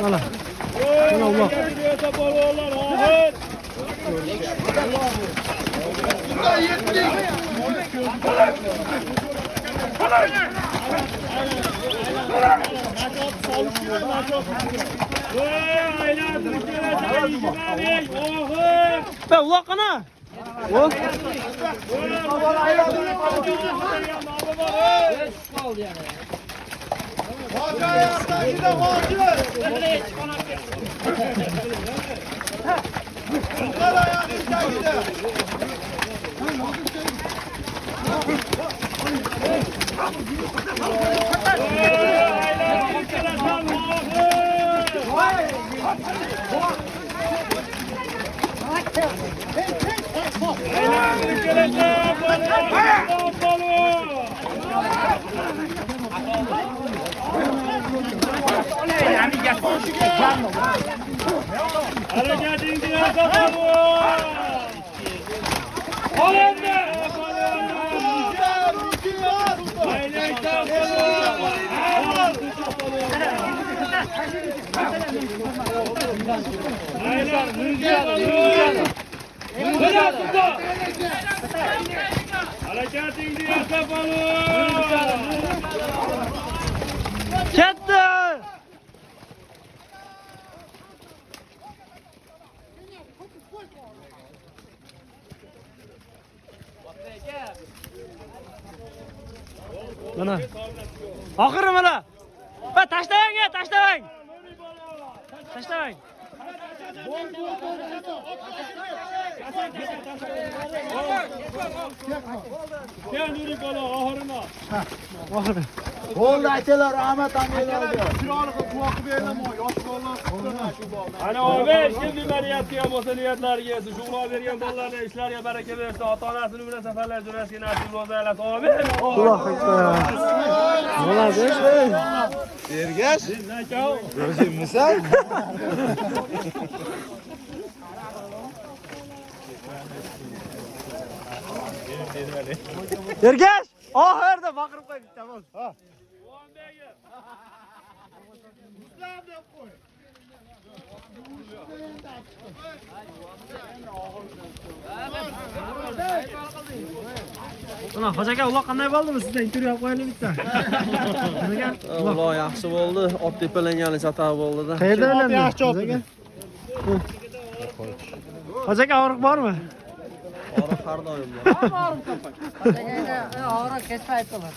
Mana. Mana uloq. Be uloq qana? O. Ketdi! Mana. Oxiri mana. Va tashlang, tashlang. Tashlang. Gel Nuri bola oxirina. Oxiri. Bo'ldi aytinglar rahmat amilarga. Chiroqni quloqib berdim, yosh bolalar shu bog'da. Ana o'g'il, kim niyati ham bo'lsa niyatlariga yetsin. Shular bergan bolalarning ishlariga baraka bersin. Ota-onasini umra safarlar jo'nashga nasib bo'lsa, amin. Alloh akbar. Bo'ladi. Ergash. O'zingmisan? Ergash, oxirda baqirib qo'y bitta bo'l. Ha. Muslim deb qo'y. Mana Xo'ja aka, uloq qanday bo'ldimi? Sizga intervyu olib qo'yaylik bitta. Uloq yaxshi bo'ldi. Ot tepalangani satar bo'ldi-da. Qayerda o'ylandi? Yaxshi oldi. Xo'ja aka, og'riq bormi? Og'riq har doim bor. Og'riq kech paytda bor.